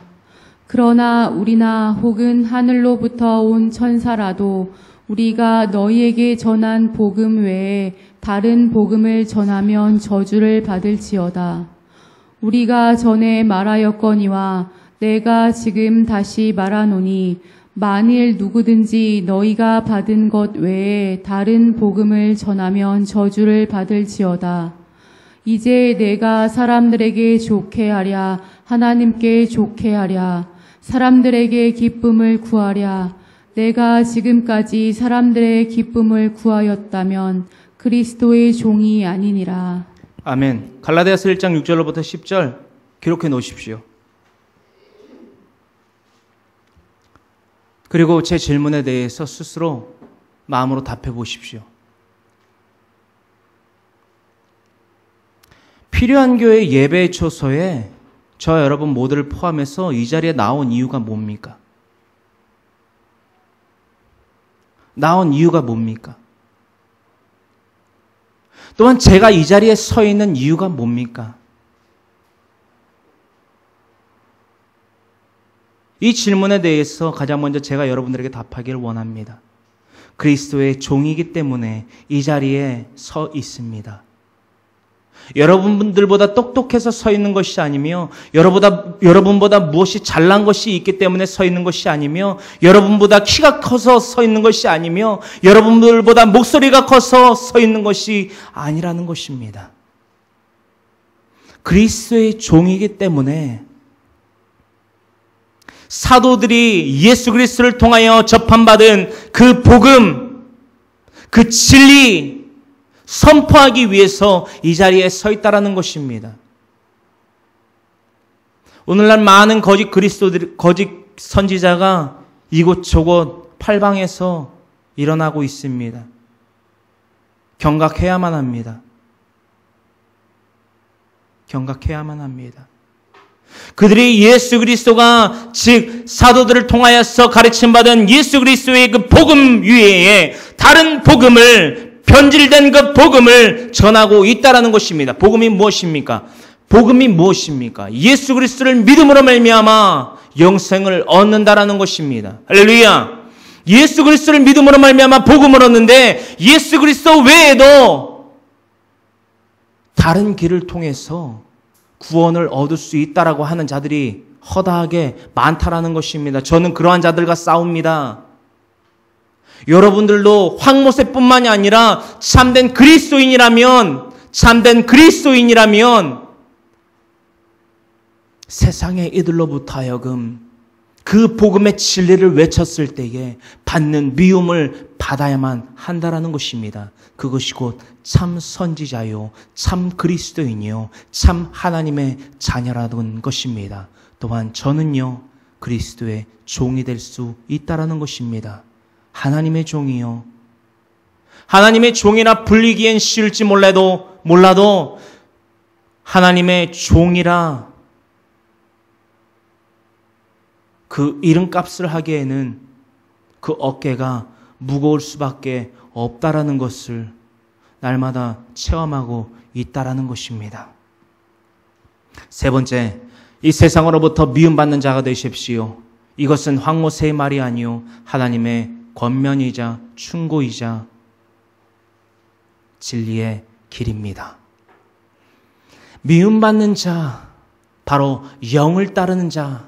S1: 그러나 우리나 혹은 하늘로부터 온 천사라도 우리가 너희에게 전한 복음 외에 다른 복음을 전하면 저주를 받을지어다. 우리가 전에 말하였거니와 내가 지금 다시 말하노니 만일 누구든지 너희가 받은 것 외에 다른 복음을 전하면 저주를 받을지어다. 이제 내가 사람들에게 좋게 하랴 하나님께 좋게 하랴 사람들에게 기쁨을 구하랴. 내가 지금까지 사람들의 기쁨을 구하였다면 그리스도의 종이 아니니라.
S2: 아멘. 갈라디아서 1장 6절로부터 10절 기록해 놓으십시오. 그리고 제 질문에 대해서 스스로 마음으로 답해 보십시오. 필요한 교회 예배 초소에 저 여러분 모두를 포함해서 이 자리에 나온 이유가 뭡니까? 나온 이유가 뭡니까? 또한 제가 이 자리에 서 있는 이유가 뭡니까? 이 질문에 대해서 가장 먼저 제가 여러분들에게 답하기를 원합니다. 그리스도의 종이기 때문에 이 자리에 서 있습니다. 여러분들보다 똑똑해서 서 있는 것이 아니며 여러분보다 무엇이 잘난 것이 있기 때문에 서 있는 것이 아니며 여러분보다 키가 커서 서 있는 것이 아니며 여러분들보다 목소리가 커서 서 있는 것이 아니라는 것입니다. 그리스도의 종이기 때문에 사도들이 예수 그리스도를 통하여 접함받은 그 복음, 그 진리 선포하기 위해서 이 자리에 서 있다라는 것입니다. 오늘날 많은 거짓 선지자가 이곳저곳 팔방에서 일어나고 있습니다. 경각해야만 합니다. 경각해야만 합니다. 그들이 예수 그리스도가 즉 사도들을 통하여서 가르침받은 예수 그리스도의 그 복음 위에 다른 복음을 변질된 그 복음을 전하고 있다라는 것입니다. 복음이 무엇입니까? 복음이 무엇입니까? 예수 그리스도를 믿음으로 말미암아 영생을 얻는다라는 것입니다. 할렐루야. 예수 그리스도를 믿음으로 말미암아 복음을 얻는데 예수 그리스도 외에도 다른 길을 통해서 구원을 얻을 수 있다라고 하는 자들이 허다하게 많다라는 것입니다. 저는 그러한 자들과 싸웁니다. 여러분들도 황모세뿐만이 아니라 참된 그리스도인이라면 세상의 이들로부터 하여금 그 복음의 진리를 외쳤을 때에 받는 미움을 받아야만 한다라는 것입니다. 그것이 곧 참 선지자요, 참 그리스도인이요, 참 하나님의 자녀라는 것입니다. 또한 저는요, 그리스도의 종이 될 수 있다라는 것입니다. 하나님의 종이요. 하나님의 종이라 불리기엔 쉬울지 몰라도 하나님의 종이라 그 이름값을 하기에는 그 어깨가 무거울 수밖에 없다라는 것을 날마다 체험하고 있다라는 것입니다. 세 번째, 이 세상으로부터 미움받는 자가 되십시오. 이것은 황모세의 말이 아니요 하나님의 권면이자 충고이자 진리의 길입니다. 미움받는 자, 바로 영을 따르는 자,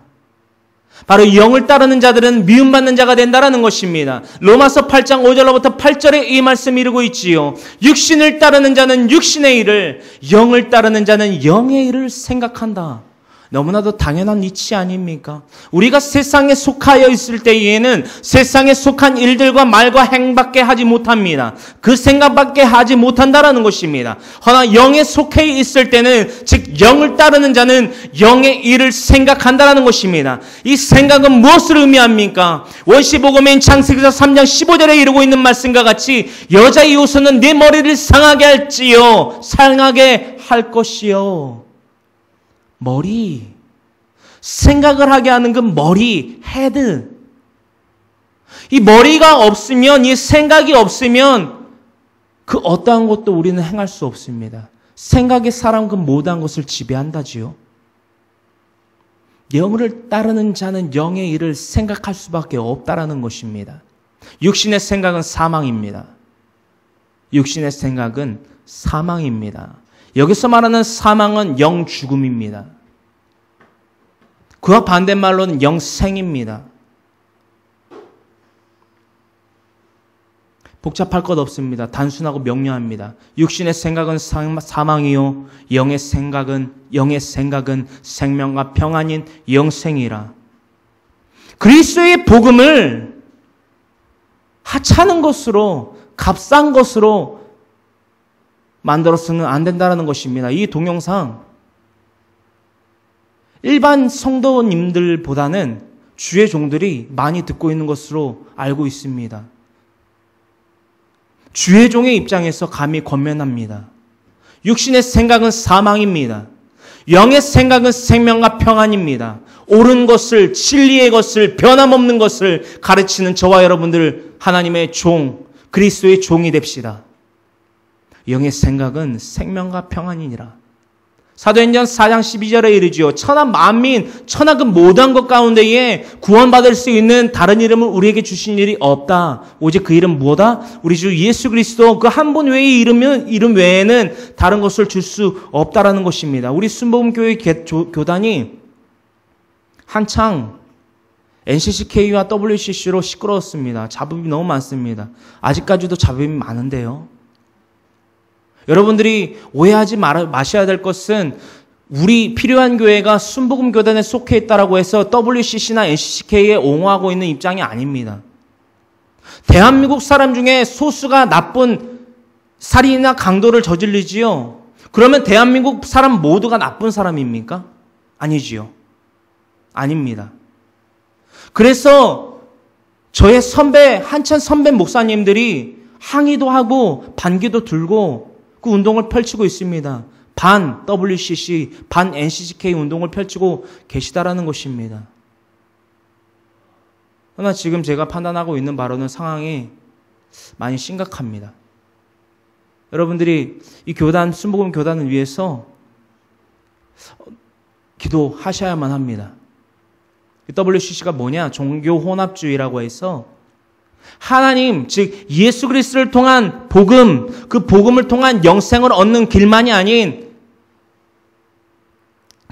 S2: 바로 영을 따르는 자들은 미움받는 자가 된다라는 것입니다. 로마서 8장 5절로부터 8절에 이 말씀이 이루고 있지요. 육신을 따르는 자는 육신의 일을, 영을 따르는 자는 영의 일을 생각한다. 너무나도 당연한 이치 아닙니까? 우리가 세상에 속하여 있을 때에는 세상에 속한 일들과 말과 행밖에 하지 못합니다. 그 생각밖에 하지 못한다라는 것입니다. 허나 영에 속해 있을 때는 즉 영을 따르는 자는 영의 일을 생각한다라는 것입니다. 이 생각은 무엇을 의미합니까? 원시복음인 창세기서 3장 15절에 이루고 있는 말씀과 같이 여자의 요소는 네 머리를 상하게 할 것이요. 머리, 생각을 하게 하는 그 머리, 헤드. 이 머리가 없으면, 이 생각이 없으면 그 어떠한 것도 우리는 행할 수 없습니다. 생각이 사람 그 모든 것을 지배한다지요. 영을 따르는 자는 영의 일을 생각할 수밖에 없다라는 것입니다. 육신의 생각은 사망입니다. 육신의 생각은 사망입니다. 여기서 말하는 사망은 영 죽음입니다. 그와 반대말로는 영생입니다. 복잡할 것 없습니다. 단순하고 명료합니다. 육신의 생각은 사망이요 영의 생각은 생명과 평안인 영생이라. 그리스도의 복음을 하찮은 것으로 값싼 것으로 만들어서는 안 된다는 것입니다. 이 동영상 일반 성도님들보다는 주의 종들이 많이 듣고 있는 것으로 알고 있습니다. 주의 종의 입장에서 감히 권면합니다. 육신의 생각은 사망입니다. 영의 생각은 생명과 평안입니다. 옳은 것을, 진리의 것을, 변함없는 것을 가르치는 저와 여러분들 하나님의 종, 그리스도의 종이 됩시다. 영의 생각은 생명과 평안이니라. 사도행전 4장 12절에 이르지요. 천하 만민, 천하 그 모든 것 가운데에 구원받을 수 있는 다른 이름을 우리에게 주신 일이 없다. 오직 그 이름 무엇다? 우리 주 예수 그리스도 그 한 분 외의 이름 외에는 다른 것을 줄 수 없다라는 것입니다. 우리 순복음교회 교단이 한창 NCCK와 WCC로 시끄러웠습니다. 잡음이 너무 많습니다. 아직까지도 잡음이 많은데요. 여러분들이 오해하지 마셔야 될 것은 우리 필요한 교회가 순복음 교단에 속해 있다라고 해서 WCC나 NCCK에 옹호하고 있는 입장이 아닙니다. 대한민국 사람 중에 소수가 나쁜 살인이나 강도를 저질리지요. 그러면 대한민국 사람 모두가 나쁜 사람입니까? 아니지요. 아닙니다. 그래서 저의 한참 선배 목사님들이 항의도 하고 반기도 들고 그 운동을 펼치고 있습니다. 반 WCC, 반 NCCK 운동을 펼치고 계시다라는 것입니다. 그러나 지금 제가 판단하고 있는 바로는 상황이 많이 심각합니다. 여러분들이 이 교단, 순복음 교단을 위해서 기도하셔야만 합니다. WCC가 뭐냐? 종교혼합주의라고 해서 하나님, 즉 예수 그리스도를 통한 복음, 그 복음을 통한 영생을 얻는 길만이 아닌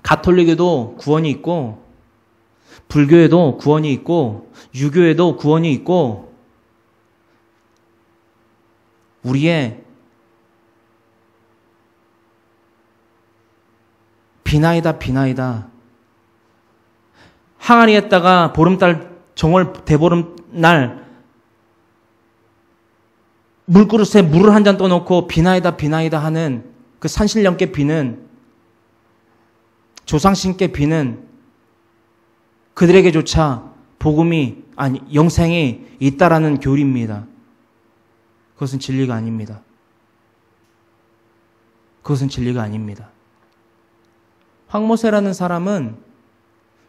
S2: 가톨릭에도 구원이 있고 불교에도 구원이 있고 유교에도 구원이 있고 우리의 비나이다 항아리에다가 보름달 정월 대보름날 물그릇에 물을 한 잔 떠놓고 비나이다 하는 그 산신령께 비는 조상신께 비는 그들에게조차 복음이 아니 영생이 있다라는 교리입니다. 그것은 진리가 아닙니다. 그것은 진리가 아닙니다. 황모세라는 사람은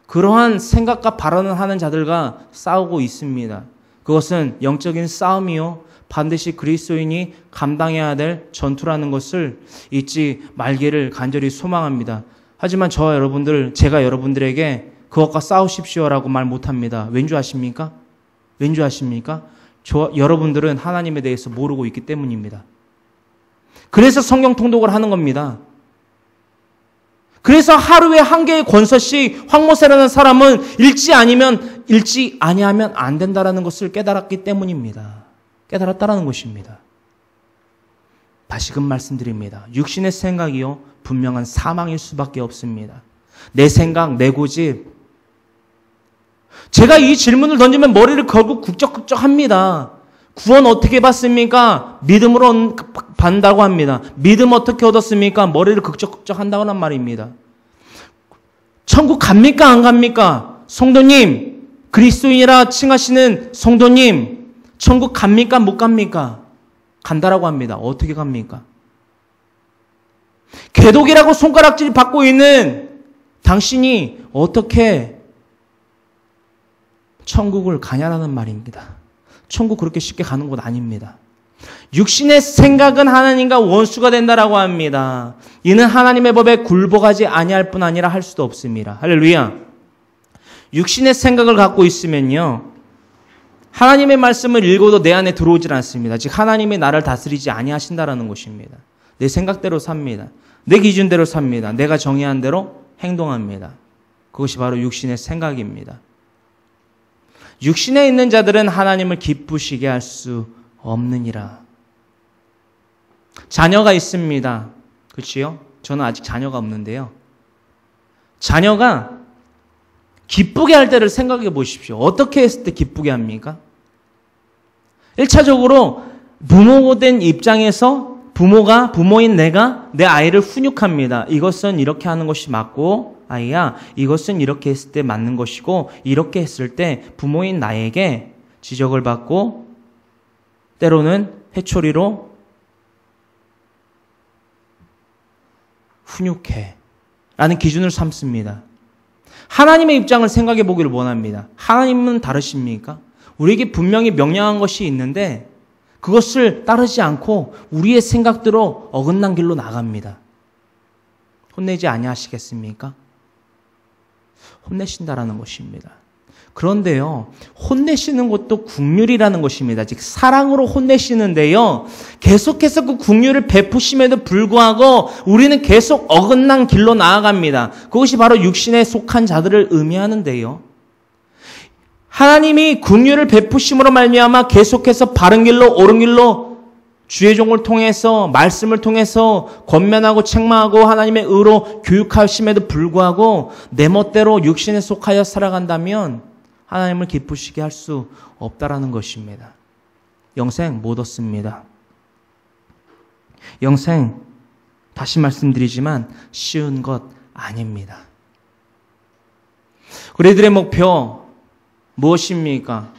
S2: 그러한 생각과 발언을 하는 자들과 싸우고 있습니다. 그것은 영적인 싸움이요 반드시 그리스도인이 감당해야 될 전투라는 것을 잊지 말기를 간절히 소망합니다. 하지만 제가 여러분들에게 그것과 싸우십시오라고 말 못합니다. 왠지 아십니까? 왠지 아십니까? 여러분들은 하나님에 대해서 모르고 있기 때문입니다. 그래서 성경 통독을 하는 겁니다. 그래서 하루에 한 개의 권서씩 황모세라는 사람은 읽지 아니하면 안 된다라는 것을 깨달았기 때문입니다. 깨달았다라는 것입니다. 다시금 말씀드립니다. 육신의 생각이요 분명한 사망일 수밖에 없습니다. 내 생각, 내 고집. 제가 이 질문을 던지면 머리를 결국 굵적굵적합니다. 구원 어떻게 받습니까? 믿음으로 받는다고 합니다. 믿음 어떻게 얻었습니까? 머리를 굵적굵적한다고 한 말입니다. 천국 갑니까? 안 갑니까? 성도님, 그리스도인이라 칭하시는 성도님, 천국 갑니까? 못 갑니까? 간다라고 합니다. 어떻게 갑니까? 개독이라고 손가락질 받고 있는 당신이 어떻게 천국을 가냐라는 말입니다. 천국 그렇게 쉽게 가는 곳 아닙니다. 육신의 생각은 하나님과 원수가 된다라고 합니다. 이는 하나님의 법에 굴복하지 아니할 뿐 아니라 할 수도 없습니다. 할렐루야. 육신의 생각을 갖고 있으면요 하나님의 말씀을 읽어도 내 안에 들어오질 않습니다. 즉 하나님이 나를 다스리지 아니하신다라는 것입니다. 내 생각대로 삽니다. 내 기준대로 삽니다. 내가 정의한 대로 행동합니다. 그것이 바로 육신의 생각입니다. 육신에 있는 자들은 하나님을 기쁘시게 할 수 없느니라. 자녀가 있습니다. 그렇지요? 저는 아직 자녀가 없는데요. 자녀가 기쁘게 할 때를 생각해 보십시오. 어떻게 했을 때 기쁘게 합니까? 1차적으로 부모된 입장에서 부모인 내가 내 아이를 훈육합니다. 이것은 이렇게 하는 것이 맞고 아이야 이것은 이렇게 했을 때 맞는 것이고 이렇게 했을 때 부모인 나에게 지적을 받고 때로는 회초리로 훈육해 라는 기준을 삼습니다. 하나님의 입장을 생각해 보기를 원합니다. 하나님은 다르십니까? 우리에게 분명히 명령한 것이 있는데 그것을 따르지 않고 우리의 생각대로 어긋난 길로 나갑니다. 혼내지 아니하시겠습니까? 혼내신다라는 것입니다. 그런데요, 혼내시는 것도 긍휼이라는 것입니다. 즉 사랑으로 혼내시는데요, 계속해서 그 긍휼을 베푸심에도 불구하고 우리는 계속 어긋난 길로 나아갑니다. 그것이 바로 육신에 속한 자들을 의미하는데요, 하나님이 긍휼을 베푸심으로 말미암아 계속해서 바른 길로 옳은 길로 주의 종을 통해서 말씀을 통해서 권면하고 책망하고 하나님의 의로 교육하심에도 불구하고 내 멋대로 육신에 속하여 살아간다면 하나님을 기쁘시게 할 수 없다라는 것입니다. 영생 못 얻습니다. 영생, 다시 말씀드리지만 쉬운 것 아닙니다. 우리들의 목표 무엇입니까?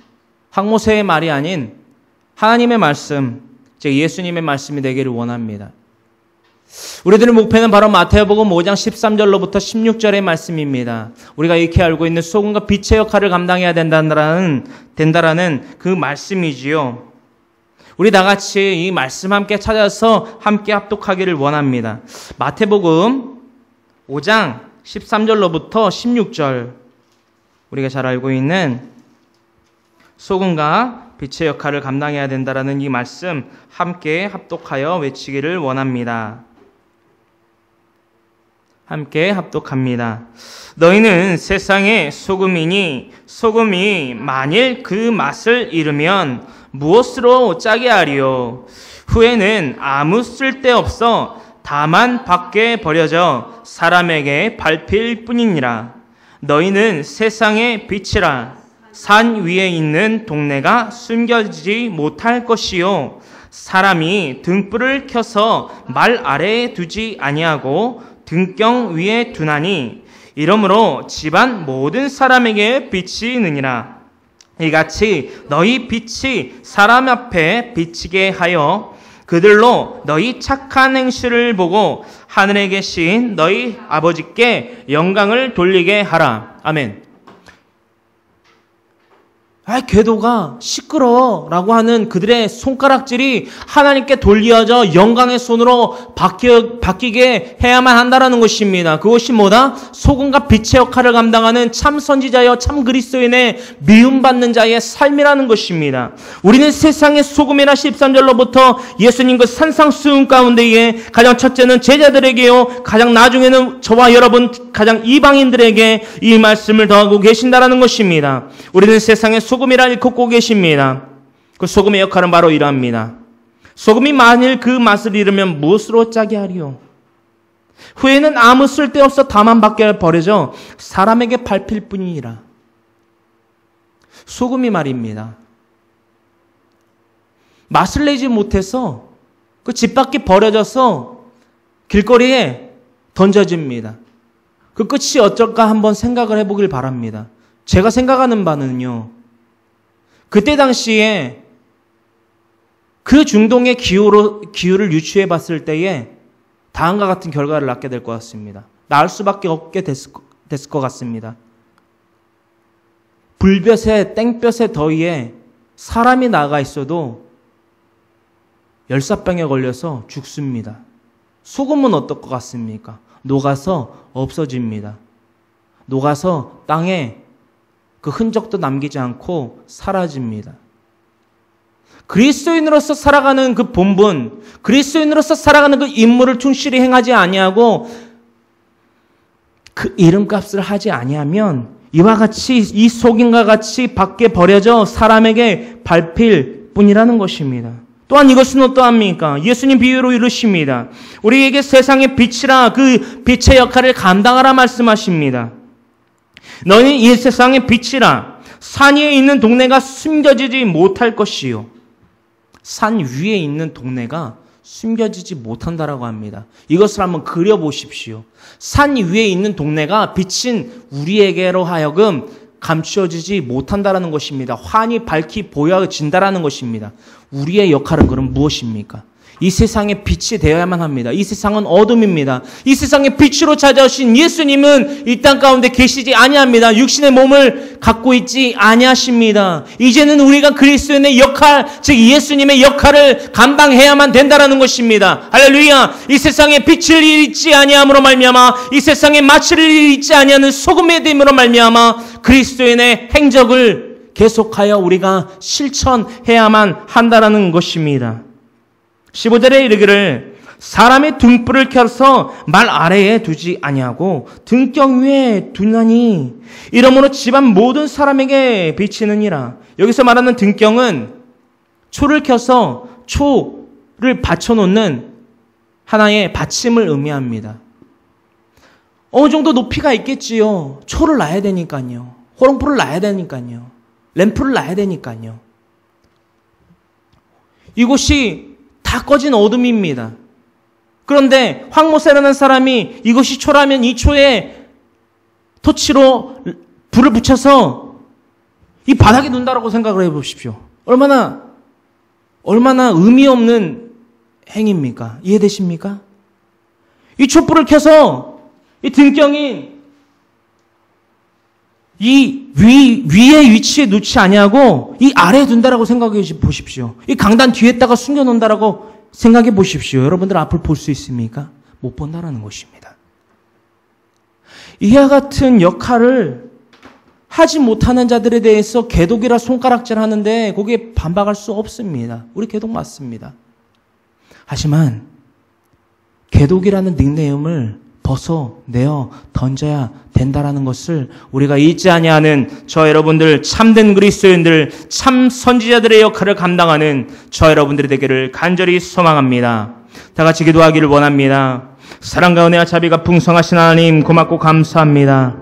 S2: 학모세의 말이 아닌 하나님의 말씀, 즉 예수님의 말씀이 되기를 원합니다. 우리들의 목표는 바로 마태복음 5장 13절로부터 16절의 말씀입니다. 우리가 익히 알고 있는 소금과 빛의 역할을 감당해야 된다라는 그 말씀이지요. 우리 다 같이 이 말씀 함께 찾아서 함께 합독하기를 원합니다. 마태복음 5장 13절로부터 16절, 우리가 잘 알고 있는 소금과 빛의 역할을 감당해야 된다라는 이 말씀 함께 합독하여 외치기를 원합니다. 함께 합독합니다. 너희는 세상의 소금이니 소금이 만일 그 맛을 잃으면 무엇으로 짜게 하리요? 후에는 아무 쓸데없어 다만 밖에 버려져 사람에게 밟힐 뿐이니라. 너희는 세상의 빛이라. 산 위에 있는 동네가 숨겨지지 못할 것이요, 사람이 등불을 켜서 말 아래에 두지 아니하고 등경 위에 두나니 이러므로 집안 모든 사람에게 빛이 있느니라. 이같이 너희 빛이 사람 앞에 비치게 하여 그들로 너희 착한 행실을 보고 하늘에 계신 너희 아버지께 영광을 돌리게 하라. 아멘. 궤도가 시끄러워라고 하는 그들의 손가락질이 하나님께 돌려져 영광의 손으로 바뀌게 해야만 한다는 것입니다. 그것이 뭐다? 소금과 빛의 역할을 감당하는 참 선지자여 참 그리스도인의 미움받는 자의 삶이라는 것입니다. 우리는 세상의 소금이라 13절로부터 예수님 그 산상수훈 가운데에 가장 첫째는 제자들에게요, 가장 나중에는 저와 여러분 가장 이방인들에게 이 말씀을 더하고 계신다라는 것입니다. 우리는 세상의 소금이라 일컫고 계십니다. 그 소금의 역할은 바로 이러합니다. 소금이 만일 그 맛을 잃으면 무엇으로 짜게 하리요? 후에는 아무 쓸데없어 다만 밖에 버려져 사람에게 밟힐 뿐이니라. 소금이 말입니다. 맛을 내지 못해서 그 집 밖에 버려져서 길거리에 던져집니다. 그 끝이 어쩔까 한번 생각을 해보길 바랍니다. 제가 생각하는 바는요, 그때 당시에 그 중동의 기후를 유추해 봤을 때에 다음과 같은 결과를 낳게 될 것 같습니다. 낳을 수밖에 없게 됐을 것 같습니다. 불볕에 땡볕의 더위에 사람이 나가 있어도 열사병에 걸려서 죽습니다. 소금은 어떨 것 같습니까? 녹아서 없어집니다. 녹아서 땅에 그 흔적도 남기지 않고 사라집니다. 그리스도인으로서 살아가는 그 본분, 그리스도인으로서 살아가는 그 임무를 충실히 행하지 아니하고 그 이름값을 하지 아니하면 이와 같이 이 속임과 같이 밖에 버려져 사람에게 밟힐 뿐이라는 것입니다. 또한 이것은 어떠합니까? 예수님 비유로 이르십니다. 우리에게 세상의 빛이라 그 빛의 역할을 감당하라 말씀하십니다. 너희는 이 세상의 빛이라. 산 위에 있는 동네가 숨겨지지 못할 것이요. 산 위에 있는 동네가 숨겨지지 못한다라고 합니다. 이것을 한번 그려보십시오. 산 위에 있는 동네가 빛인 우리에게로 하여금 감추어지지 못한다라는 것입니다. 환히 밝히 보여진다라는 것입니다. 우리의 역할은 그럼 무엇입니까? 이 세상의 빛이 되어야만 합니다. 이 세상은 어둠입니다. 이 세상의 빛으로 찾아오신 예수님은 이 땅 가운데 계시지 아니합니다. 육신의 몸을 갖고 있지 아니하십니다. 이제는 우리가 그리스도인의 역할, 즉 예수님의 역할을 감당해야만 된다라는 것입니다. 할렐루야! 이 세상에 빛을 잃지 아니함으로 말미암아, 이 세상에 마취를 잃지 아니하는 소금의 됨으로 말미암아 그리스도인의 행적을 계속하여 우리가 실천해야만 한다라는 것입니다. 15절에 이르기를 사람의 등불을 켜서 말 아래에 두지 아니하고 등경 위에 두나니 이러므로 집안 모든 사람에게 비치느니라. 여기서 말하는 등경은 초를 켜서 초를 받쳐놓는 하나의 받침을 의미합니다. 어느 정도 높이가 있겠지요. 초를 놔야 되니까요. 호롱불을 놔야 되니까요. 램프를 놔야 되니까요. 이곳이 다 꺼진 어둠입니다. 그런데 황모세라는 사람이 이것이 초라면 이 초에 토치로 불을 붙여서 이 바닥에 둔다라고 생각을 해보십시오. 얼마나 의미 없는 행위입니까? 이해되십니까? 이 촛불을 켜서 이 등경이 이 위의 위치에 놓지 아니하고 이 아래에 둔다라고 생각해 보십시오. 이 강단 뒤에다가 숨겨놓는다라고 생각해 보십시오. 여러분들 앞을 볼 수 있습니까? 못 본다라는 것입니다. 이와 같은 역할을 하지 못하는 자들에 대해서 개독이라 손가락질 하는데 거기에 반박할 수 없습니다. 우리 개독 맞습니다. 하지만 개독이라는 닉네임을 벗어내어 던져야 된다라는 것을 우리가 잊지 아니하는 저 여러분들, 참된 그리스도인들, 참 선지자들의 역할을 감당하는 저 여러분들이 되기를 간절히 소망합니다. 다 같이 기도하기를 원합니다. 사랑과 은혜와 자비가 풍성하신 하나님 고맙고 감사합니다.